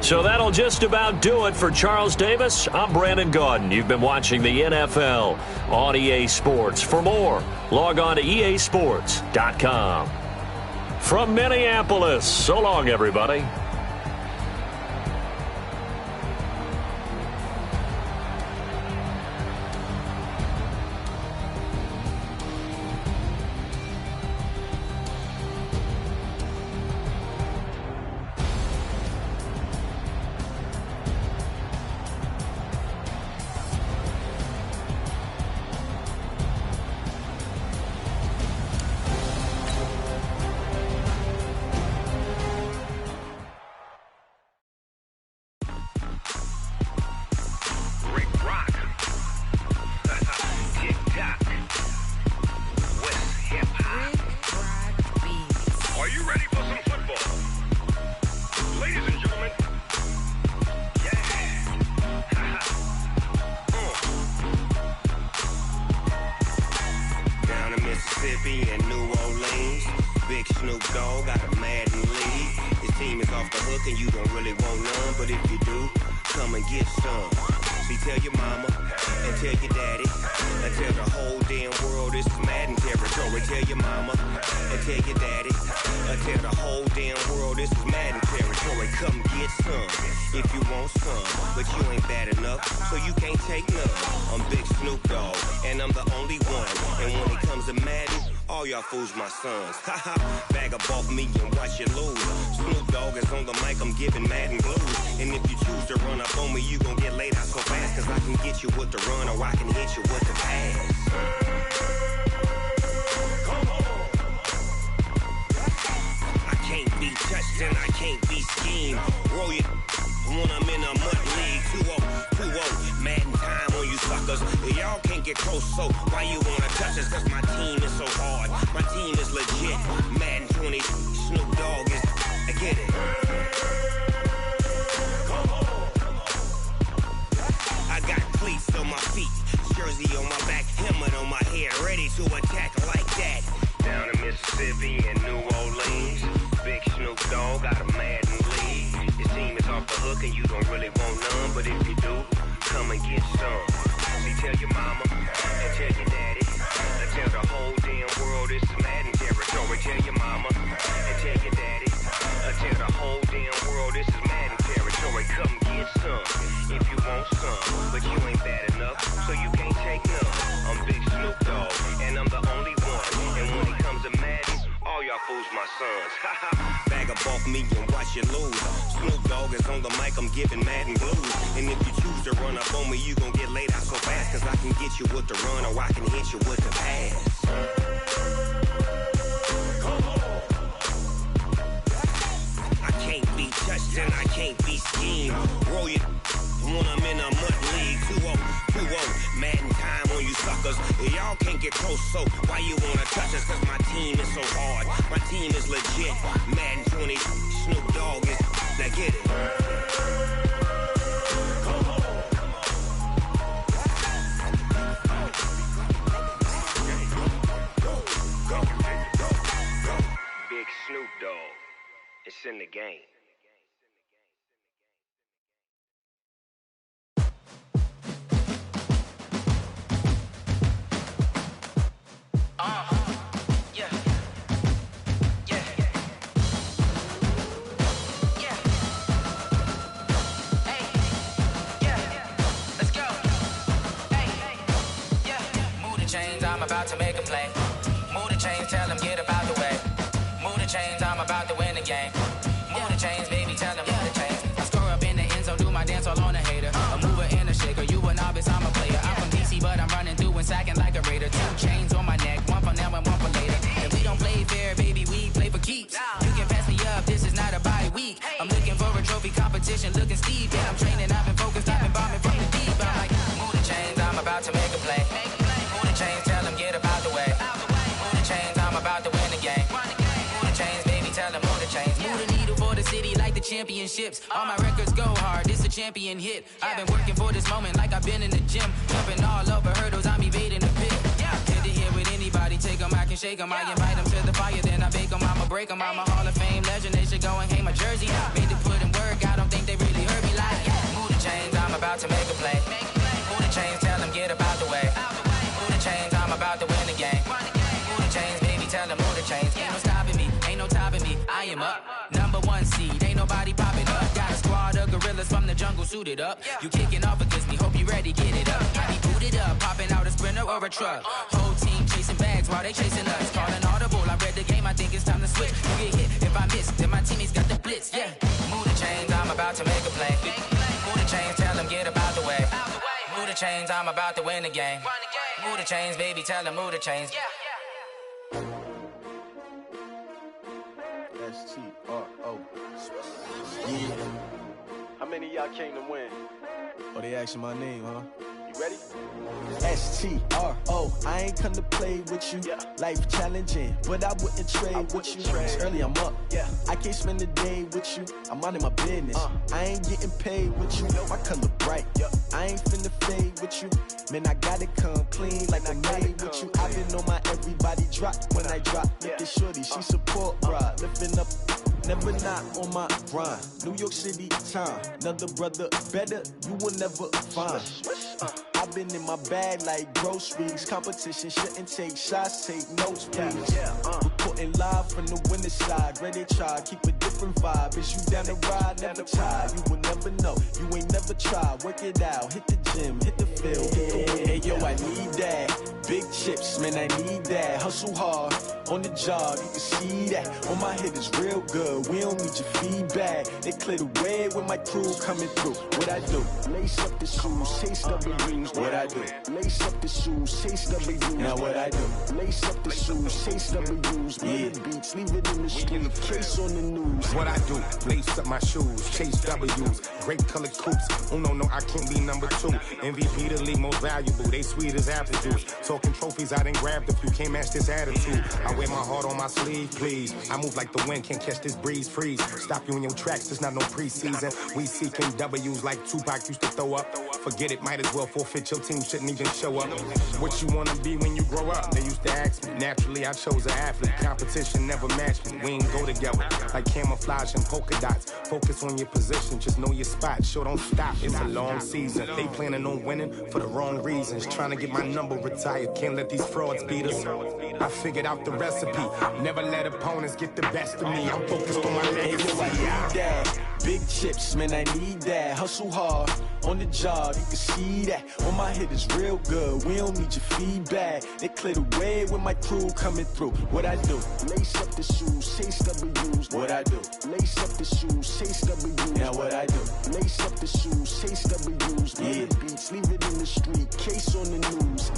So that'll just about do it for Charles Davis. I'm Brandon Gaudin. You've been watching the NFL on EA Sports. For more, log on to easports.com. From Minneapolis, so long, everybody. Snoop Dogg got a Madden league. His team is off the hook and you don't really want none, but if you do, come and get some. See, tell your mama and tell your daddy and tell the whole damn world this is Madden territory. Tell your mama and tell your daddy and tell the whole damn world this is Madden territory. Come get some if you want some, but you ain't bad enough, so you can't take none. I'm Big Snoop Dogg, and I'm the only one. And when it comes to Madden, all y'all fools my sons. Haha, bag up off me and watch you lose. Snoop Dogg is on the mic, I'm giving Madden blues. And if you choose to run up on me, you gon' get laid out so fast, cause I can get you with the run or I can hit you with the pass. I can't be touched and I can't be schemed. Roll you when I'm in a mud league. 2-0, Madden time on you suckers. Y'all can't get close, so why you wanna touch us? Cause my team is so hard, my team is legit. Madden 20, Snoop Dogg is, I get it. I got cleats on my feet, jersey on my back, helmet on my head, ready to attack like that. Down in Mississippi and New Orleans, Big Snoop Dogg got a Madden league. His team is off the hook and you don't really want none, but if you do, come and get some. See, tell your mama and tell your daddy and tell the whole damn world this is Madden territory. Tell your mama and tell your daddy and tell the whole damn world this is Madden territory. Come get some if you want some, but you ain't bad enough, so you can't take none. I'm Big Snoop Dogg, and I'm the only one. And when it comes to Madden, all y'all fools my sons. Bag up off me and watch you lose. Snoop Dogg is on the mic, I'm giving Madden blues. And if you choose to run up on me, you gon' get laid out so fast, cause I can get you with the run or I can hit you with the pass. I can't be touched and I can't be schemed. Roll you when I'm in a mud league. 2-0, Madden time on you suckers. Y'all can't get close, so why you wanna touch us? Cause my team is so hard, my team is legit. Madden 20, Snoop Dogg is, now get it. Big Snoop Dogg, it's in the game. I'm about to make a play. Move the chains, tell them get up out the way. Move the chains, I'm about to win the game. Move the chains, baby, tell them move the chains. I score up in the end zone, do my dance all on a hater. A mover and a shaker, you a novice, I'm a player. I'm from DC, but I'm running through and sacking like a raider. 2 chains on my neck, one for now and one for later. If we don't play fair, baby, we play for keeps. You can pass me up, this is not a bye week. I'm looking for a trophy competition, looking steep. And I'm training, I've been focused, I've been bombing from the deep. I'm like, move the chains, I'm about to make a play. Move the chains, tell them get up out the way. Move the chains, I'm about to win the game. Move the chains, baby, tell them move the chains. Move the needle for the city like the championships. All my records go hard, this a champion hit. I've been working for this moment like I've been in the gym. Jumping all over hurdles, I'm evading the pit. Good to hear with anybody, take them, I can shake them. I invite them to the fire, then I bake them, I'ma break them. I'm a Hall of Fame legend, they should go and hang my jersey. Made to put in work, I don't think they really heard me like. Move the chains, I'm about to make a play. Move the chains, tell them get up out the way. Move the chains, I'm about to win the game. Move the chains, baby, tell them move the chains. Ain't no stopping me, ain't no topping me, I am up. #1 seed, ain't nobody popping up. Got a squad of gorillas from the jungle suited up. You kicking off against me, hope you ready, get it up. I be booted up, popping out a Sprinter or a truck. Whole team chasing bags while they chasing us. Calling audible, I read the game, I think it's time to switch. You get hit, if I miss, then my teammates got the blitz, yeah. Move the chains, I'm about to make a play. Move the chains, tell them get up out the way. Move the chains, I'm about to win the game. Move the chains, baby, tell them move the chains. S-T-R-O. Yeah. How many of y'all came to win? Oh, they asking my name, huh? You Ready? STRO, I ain't come to play with you. Life challenging, but I wouldn't trade with you. It's early, I'm up. I can't spend a day with you. I'm out in my business. I ain't getting paid with you. My color bright. I ain't finna fade with you. Man, I gotta come clean like I made with you. I've been on my everybody drop when I drop. Look at shorty, she support ride. Lifting up, never not on my grind. New York City time, another brother better, you will never find. I've been in my bag like groceries. Competition shouldn't take shots, take notes, please. Reporting live from the winter side. Ready to try, keep a different vibe. Is you down the ride, never tired. You will never know, you ain't never tried. Work it out, hit the gym, hit the field, hit the win. Hey yo, I need that. Big chips, man, I need that. Hustle hard, on the job, you can see that. On my head is real good, we don't need your feedback. They clear the way with my crew coming through. What I do? Lace up the shoes, chase W's. What I do? Lace up the shoes, chase W's. Now what I do? Lace up the shoes, chase W's. Bring the beats, leave it in the street, case on the news. What I do? Lace up my shoes, chase W's. Great colored coops. Oh no, I can't be number 2. MVP the league most valuable. They sweet as apple juice. Talking trophies, I done grabbed a few. Can't match this attitude. I wear my heart on my sleeve, please. I move like the wind, can't catch this breeze, freeze. Stop you in your tracks, there's not no preseason. We seeking W's like Tupac used to throw up. Forget it, might as well forfeit, your team shouldn't even show up. What you wanna be when you grow up? They used to ask me. Naturally, I chose an athlete. Competition never matched me. We ain't go together. Like camouflage and polka dots. Focus on your position, just know your spot. Sure, don't stop, it's a long season. They planning on winning for the wrong reasons. Trying to get my number retired, can't let these frauds beat us. I figured out the recipe. Never let opponents get the best of me. I'm focused on my legacy. I need that. Big chips, man, I need that. Hustle hard, on the job, you can see that. On my head is real good, we don't need your feedback. They clear the way with my crew coming through. What I do? Lace up the shoes, chase W's. What I do? Lace up the shoes, chase W's. Now what I do? Lace up the shoes, chase W's. Bring the beats, leave it in the street, case on the news.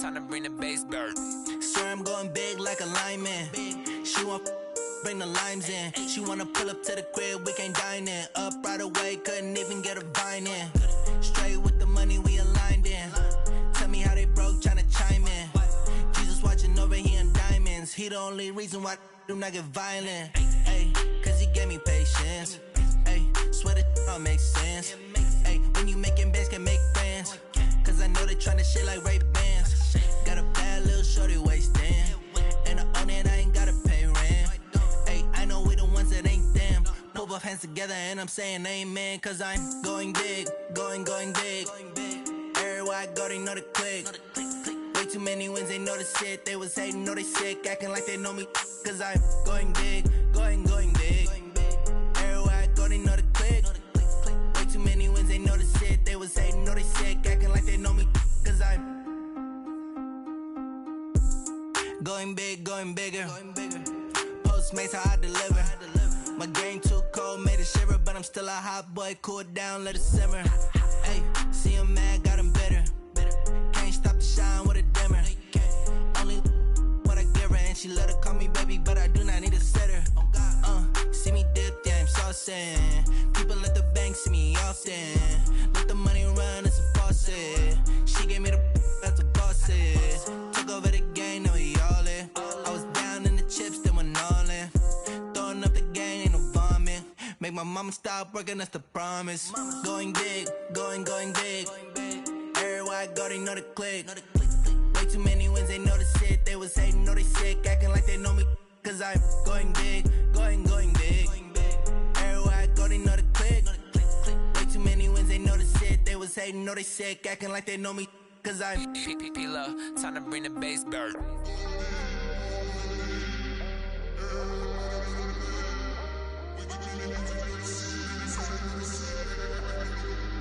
Time to bring the bass bird. Sir, I'm going big like a lineman. She want bring the limes in. She wanna pull up to the crib, we can't dine in. Up right away, couldn't even get a vine in. Straight with the money we aligned in. Tell me how they broke, tryna chime in. Jesus watching over here in diamonds. He the only reason why I do not get violent. Ay, cause he gave me patience. Ay, swear that all makes sense. Ay, when you making bands, can make friends. Cause I know they tryna shit like Ray-Bans. Got a bad little shorty wasting. And I own it, I ain't gotta pay rent. Ay, I know we the ones that ain't them. Pull both hands together and I'm saying amen. Cause I'm going big, going big. Everywhere I go, they know the click. Way too many wins, they know the shit. They was hating, know they sick, acting like they know me. Cause I'm going big, going big. Everywhere I go, they know the click. Way too many wins, they know the shit. They was hating, know they sick, acting like they know me. Cause I'm going big, going bigger. Postmates how I deliver. My game too cold, made it shiver. But I'm still a hot boy, cool it down, let it simmer. Hey, see him mad, got him bitter. Can't stop the shine with a dimmer. Only what I give her, and she let her call me baby, but I do not need a sitter. See me dip, yeah, I'm saucing. People at the bank see me often. Let the money run, it's a faucet. She gave me the that's a boss is. Took over the game, now we all in. I was down in the chips, then went all in. Throwing up the game, ain't no vomit. Make my mama stop working, that's the promise. Going big, going big. Everywhere I go, they know the click. Way too many wins, they know the shit. They was hating, know they sick, acting like they know me. Cause I'm going big, going big. Everywhere I go, they know the click. Way too many wins, they know the shit. They was hating, know they sick, acting like they know me. Cause I'm P-P-P-Love, time to bring the bass bird.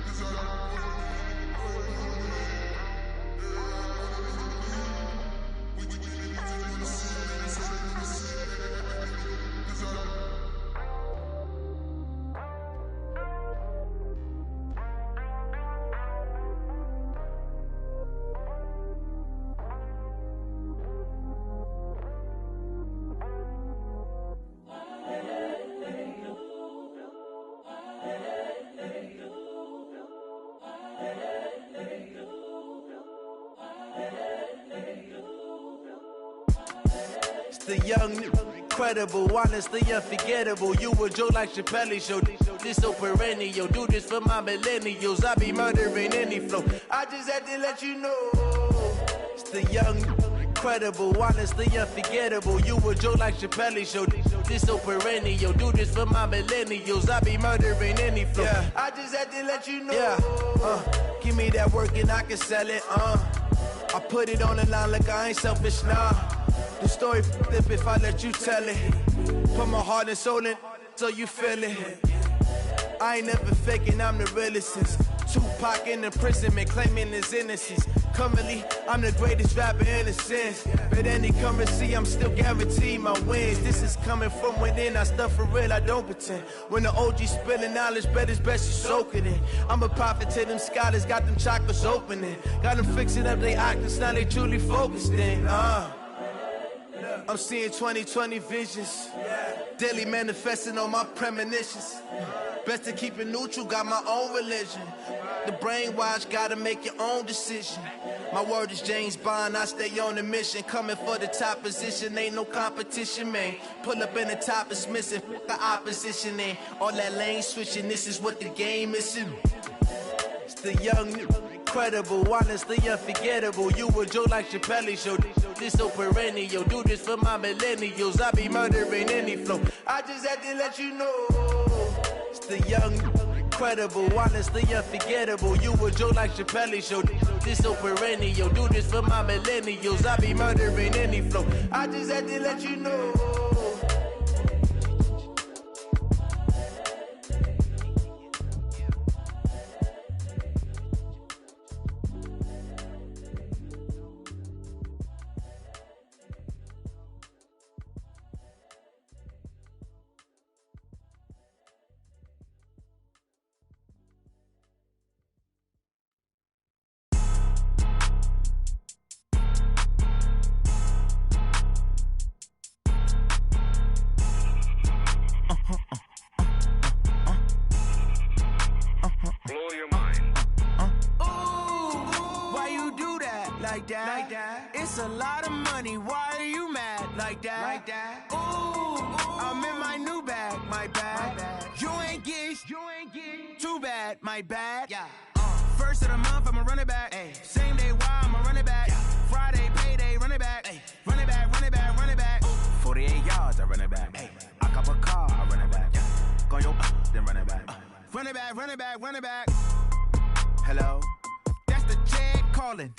This It's the young, incredible, honestly unforgettable. You a joke like Chappelle Show. This so perennial. Do this for my millennials. I be murdering any flow. I just had to let you know. It's the young, incredible, honestly unforgettable. You a joke like Chappelle Show. This so perennial. Do this for my millennials. I be murdering any flow. Yeah. I just had to let you know. Yeah. Give me that work and I can sell it. I put it on the line like I ain't selfish, nah. The story flip if I let you tell it. Put my heart and soul in so you feel it. I ain't never faking, I'm the realest since Tupac in imprisonment, claiming his innocence. Currently, I'm the greatest rapper in a sense. But any currency, I'm still guaranteed my wins. This is coming from within, I stuff for real, I don't pretend. When the OG spilling knowledge, bet it's best you soak it in. I'm a prophet to them scholars, got them chakras opening. Got them fixing up they octaves, now they truly focused in. I'm seeing 2020 visions. Daily manifesting on my premonitions. Best to keep it neutral, got my own religion. The brainwash, gotta make your own decision. My word is James Bond, I stay on the mission. Coming for the top position, ain't no competition, man. Pull up in the top, it's missing, the opposition ain't. All that lane switching, this is what the game is. It's the young, incredible, honestly unforgettable. You a joke like Chappelle Show. This so perennial. Do this for my millennials. I be murdering any flow. I just had to let you know. It's the young, incredible, honestly unforgettable. You a joke like Chappelle Show. This so perennial. Do this for my millennials. I be murdering any flow. I just had to let you know. It's a lot of money, why are you mad like that? Ooh, I'm in my new bag, my bad. You ain't get too bad, my bad. Yeah. First of the month, I'ma run it back. Ay. Same day, why I'ma run it back. Yeah. Friday, payday, run it back. Ay. Run it back, run it back, run it back. 48 yards, I run it back. Ay. I cop a car, I run it back. Yeah. Go your then run it back. Run it back, run it back, run it back. Hello, that's the check calling.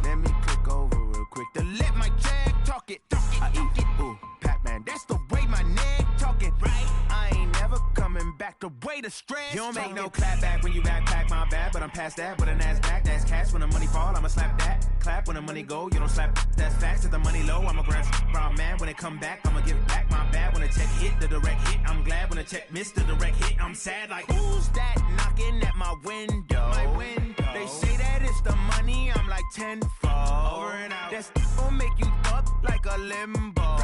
Let me click over real quick to let my check talk it. I eat it, ooh, Pac-Man, that's the way my neck talking. Right, I ain't never coming back the way the stress. You don't make no clap back when you backpack, my bad, but I'm past that. With a NASDAQ, that's cash. When the money fall, I'ma slap that. Clap when the money go, you don't slap. That's facts. If the money low, I'ma grab brown man. When it come back, I'ma give back my bad. When the check hit, the direct hit, I'm glad. When the check missed, the direct hit, I'm sad. Like, who's that knocking at my window? My window. They say that it's the money, I'm like tenfold. Over and out. That's gon' make you up like a limbo.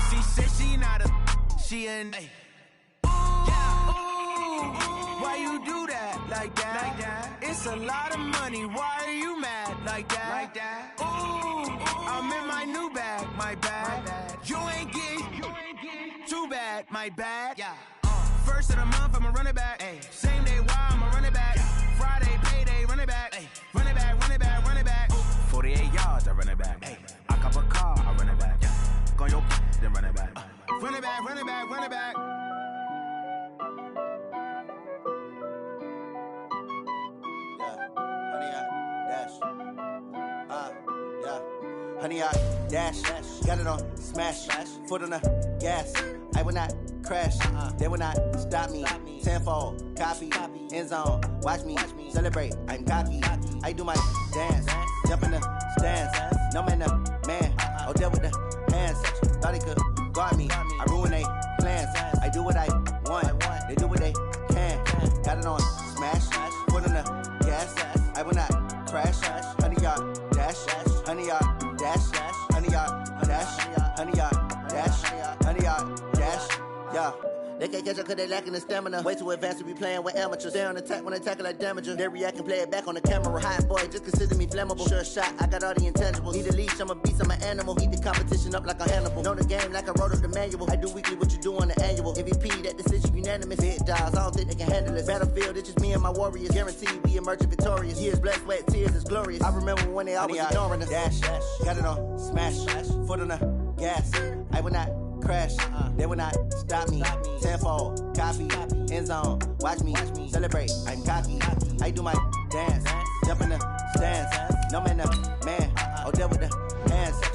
She said she not a, she an. Ay. Why you do that like that? It's a lot of money, why are you mad like that? Ooh, I'm in my new bag, my bad. You ain't get too bad, my bad. Yeah. First of the month, I'ma run it back. Ay. Same day, why I'ma run it back. Friday, payday, run it back. Ay. Run it back, run it back, run it back. 48 yards, I run it back. Ay. I cop a car, I run it back. Yeah. Go your then run it back. Run it back, run it back, run it back. Honey, I dash, got it on smash, foot on the gas. I will not crash, they will not stop me. Tenfold, copy, end zone, watch me celebrate. I'm cocky, I do my dance, jump in the stands. No man, the man, oh there with the hands. Thought he could guard me, I ruin they plans. I do what I want, they do what they can. Got it on smash, foot on the gas. I will not crash, honey, y'all dash, honey, y'all dash, honey, y'all dash, honey, y'all dash, honey, y'all dash, yeah. They can't catch up cause they lacking the stamina. Way too advanced to be playing with amateurs. Stay on attack when they tackle like damager. They react and play it back on the camera. Hot boy, just consider me flammable. Sure shot, I got all the intangibles. Need a leash, I'm a beast, I'm an animal. Eat the competition up like a Hannibal. Know the game like I wrote up the manual. I do weekly what you do on the annual. MVP, that decision unanimous. Big dogs, I don't think they can handle it. Battlefield, it's just me and my warriors. Guaranteed we emerge victorious. Years, blood, sweat, tears, it's glorious. I remember when they always ignoring us. Dash, got it on, smash, foot on the gas. I will not crash, they will not stop me. Tenfold, copy, end zone, watch me celebrate. I'm cocky, I do my dance, jump in the stands. No man, man, oh, there with the hands.